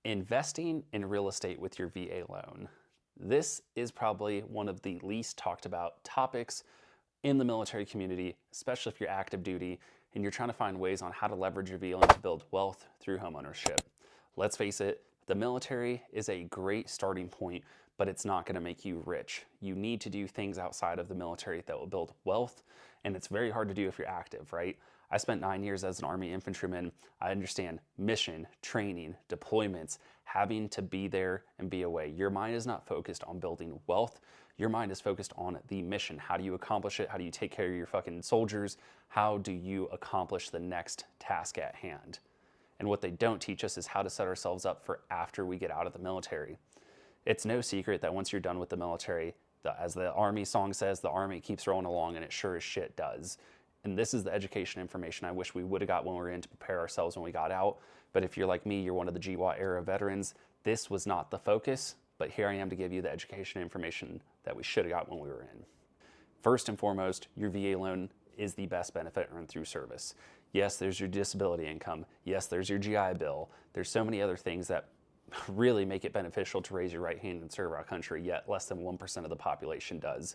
Investing in real estate with your VA loan. This is probably one of the least talked about topics in the military community, especially if you're active duty and you're trying to find ways on how to leverage your VA loan to build wealth through homeownership. Let's face it, the military is a great starting point, but it's not going to make you rich. You need to do things outside of the military that will build wealth, and it's very hard to do if you're active, right? I spent 9 years as an Army infantryman. I understand mission, training, deployments, having to be there and be away. Your mind is not focused on building wealth. Your mind is focused on the mission. How do you accomplish it? How do you take care of your fucking soldiers? How do you accomplish the next task at hand? And what they don't teach us is how to set ourselves up for after we get out of the military. It's no secret that once you're done with the military, as the Army song says, the Army keeps rolling along, and it sure as shit does. And this is the education information I wish we would have got when we were in to prepare ourselves when we got out. But if you're like me, you're one of the GWAT era veterans, this was not the focus, but here I am to give you the education information that we should have got when we were in. First and foremost, your VA loan is the best benefit earned through service. Yes, there's your disability income. Yes, there's your GI Bill. There's so many other things that really make it beneficial to raise your right hand and serve our country, yet less than 1% of the population does.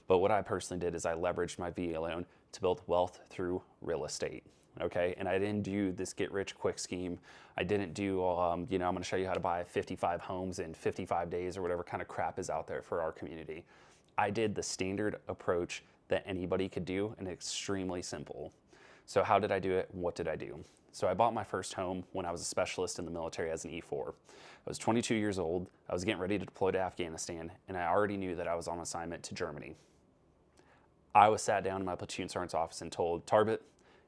But what I personally did is I leveraged my VA loan to build wealth through real estate. Okay, and I didn't do this get rich quick scheme. I didn't do, I'm going to show you how to buy 55 homes in 55 days or whatever kind of crap is out there for our community. I did the standard approach that anybody could do, and extremely simple. So how did I do it? What did I do? So I bought my first home when I was a specialist in the military as an E4. I was 22 years old. I was getting ready to deploy to Afghanistan, and I already knew that I was on assignment to Germany. I was sat down in my platoon sergeant's office and told, Tarbit,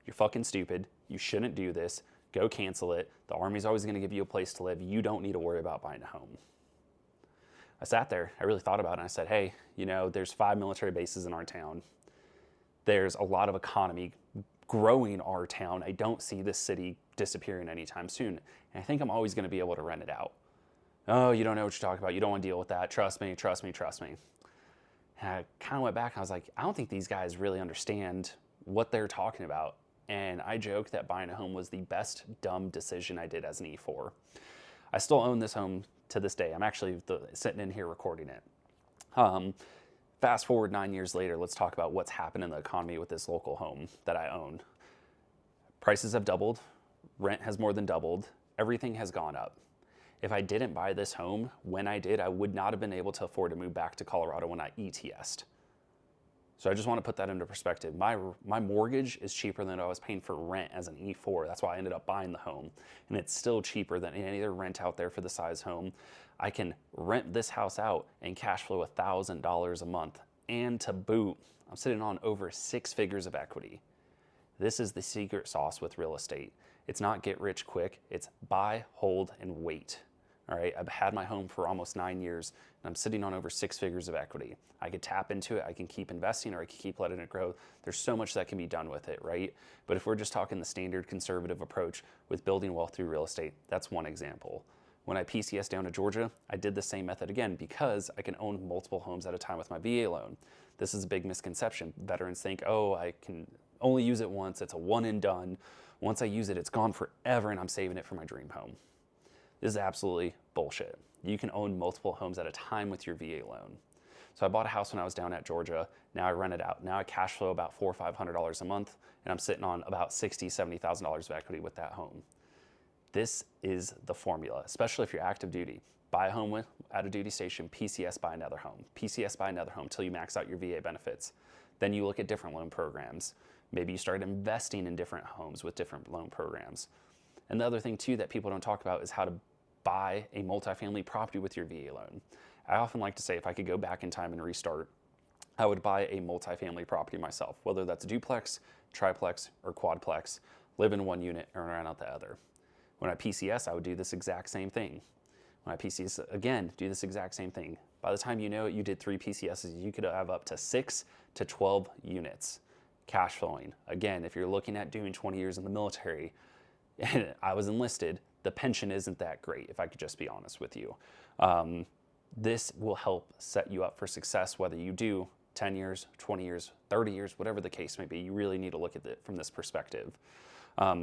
you're fucking stupid. You shouldn't do this. Go cancel it. The Army's always going to give you a place to live. You don't need to worry about buying a home. I sat there. I really thought about it. And I said, hey, there's 5 military bases in our town. There's a lot of economy growing our town. I don't see this city disappearing anytime soon. And I think I'm always going to be able to rent it out. Oh, you don't know what you're talking about. You don't want to deal with that. Trust me, trust me, trust me. And I kind of went back and I was like, I don't think these guys really understand what they're talking about. And I joked that buying a home was the best dumb decision I did as an E4. I still own this home to this day. I'm actually sitting in here recording it. Fast forward 9 years later, let's talk about what's happened in the economy with this local home that I own. Prices have doubled. Rent has more than doubled. Everything has gone up. If I didn't buy this home when I did, I would not have been able to afford to move back to Colorado when I ETS'd. So I just want to put that into perspective. My mortgage is cheaper than I was paying for rent as an E4. That's why I ended up buying the home. And it's still cheaper than any other rent out there for the size home. I can rent this house out and cash flow $1,000 a month. And to boot, I'm sitting on over 6 figures of equity. This is the secret sauce with real estate. It's not get rich quick. It's buy, hold, and wait. All right, I've had my home for almost 9 years, and I'm sitting on over 6 figures of equity. I could tap into it, I can keep investing, or I can keep letting it grow. There's so much that can be done with it, right? But if we're just talking the standard conservative approach with building wealth through real estate, that's one example. When I PCS down to Georgia, I did the same method again because I can own multiple homes at a time with my VA loan. This is a big misconception. Veterans think, oh, I can only use it once, it's a one and done. Once I use it, it's gone forever and I'm saving it for my dream home. This is absolutely bullshit. You can own multiple homes at a time with your VA loan. So I bought a house when I was down at Georgia. Now I rent it out. Now I cash flow about $400 or $500 a month, and I'm sitting on about $60,000, $70,000 of equity with that home. This is the formula, especially if you're active duty. Buy a home at a duty station, PCS buy another home, PCS buy another home until you max out your VA benefits. Then you look at different loan programs. Maybe you start investing in different homes with different loan programs. And the other thing too that people don't talk about is how to buy a multifamily property with your VA loan. I often like to say if I could go back in time and restart, I would buy a multifamily property myself, whether that's a duplex, triplex, or quadplex, live in one unit and rent out the other. When I PCS, I would do this exact same thing. When I PCS, again, do this exact same thing. By the time you know it, you did 3 PCSs, you could have up to 6 to 12 units cash flowing. Again, if you're looking at doing 20 years in the military, and I was enlisted, the pension isn't that great, if I could just be honest with you. This will help set you up for success, whether you do 10 years, 20 years, 30 years, whatever the case may be. You really need to look at it from this perspective.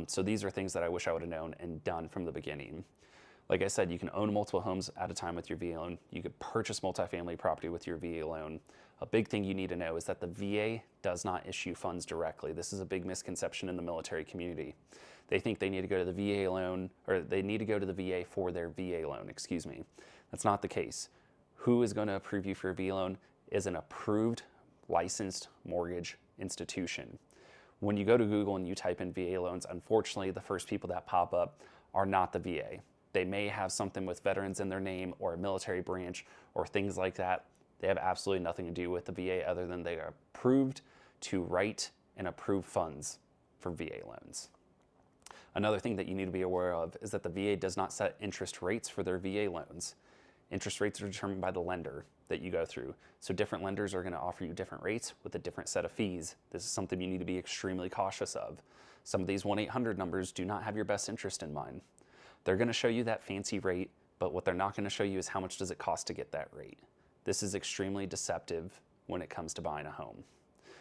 So these are things that I wish I would have known and done from the beginning. Like I said, you can own multiple homes at a time with your VA loan. You could purchase multifamily property with your VA loan. A big thing you need to know is that the VA does not issue funds directly. This is a big misconception in the military community. They think they need to go to the VA loan, or they need to go to the VA for their VA loan, excuse me. That's not the case. Who is going to approve you for a VA loan is an approved, licensed mortgage institution. When you go to Google and you type in VA loans, unfortunately, the first people that pop up are not the VA. They may have something with veterans in their name or a military branch or things like that. They have absolutely nothing to do with the VA other than they are approved to write and approve funds for VA loans. Another thing that you need to be aware of is that the VA does not set interest rates for their VA loans. Interest rates are determined by the lender that you go through. So different lenders are going to offer you different rates with a different set of fees. This is something you need to be extremely cautious of. Some of these 1-800 numbers do not have your best interest in mind. They're going to show you that fancy rate, but what they're not going to show you is how much does it cost to get that rate. This is extremely deceptive when it comes to buying a home.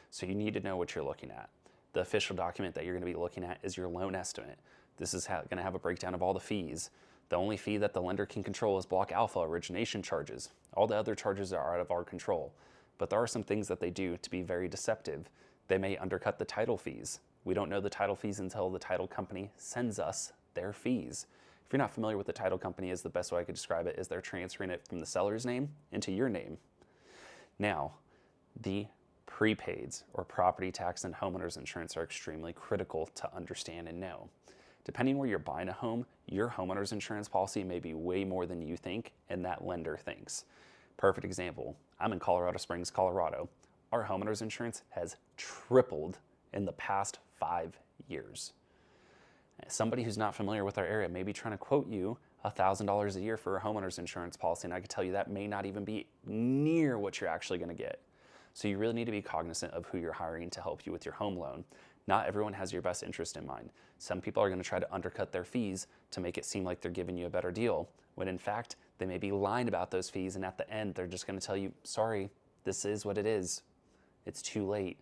So you need to know what you're looking at. The official document that you're going to be looking at is your loan estimate. This is going to have a breakdown of all the fees. The only fee that the lender can control is block alpha origination charges. All the other charges are out of our control. But there are some things that they do to be very deceptive. They may undercut the title fees. We don't know the title fees until the title company sends us their fees. If you're not familiar with the title company, is the best way I could describe it is they're transferring it from the seller's name into your name. Now, the prepaids or property tax and homeowners insurance are extremely critical to understand and know. Depending where you're buying a home, your homeowner's insurance policy may be way more than you think and that lender thinks. Perfect example, I'm in Colorado Springs, Colorado. Our homeowner's insurance has tripled in the past 5 years. Somebody who's not familiar with our area may be trying to quote you $1,000 a year for a homeowner's insurance policy, and I can tell you that may not even be near what you're actually going to get. So you really need to be cognizant of who you're hiring to help you with your home loan. Not everyone has your best interest in mind. Some people are going to try to undercut their fees to make it seem like they're giving you a better deal, when in fact, they may be lying about those fees, and at the end, they're just going to tell you, sorry, this is what it is. It's too late.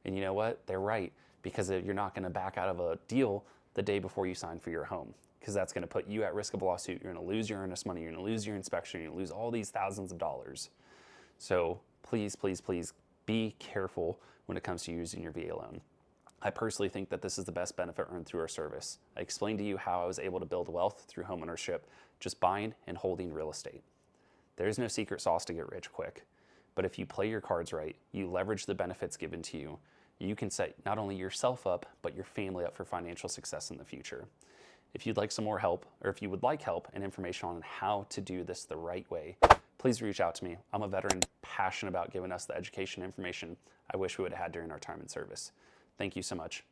And you know what? They're right, because you're not going to back out of a deal the day before you sign for your home, because that's going to put you at risk of a lawsuit. You're going to lose your earnest money. You're going to lose your inspection. You're going to lose all these thousands of dollars. So please, please, please be careful when it comes to using your VA loan. I personally think that this is the best benefit earned through our service. I explained to you how I was able to build wealth through homeownership, just buying and holding real estate. There is no secret sauce to get rich quick, but if you play your cards right, you leverage the benefits given to you, you can set not only yourself up, but your family up for financial success in the future. If you'd like some more help, or if you would like help and information on how to do this the right way, please reach out to me. I'm a veteran passionate about giving us the education and information I wish we would have had during our time in service. Thank you so much.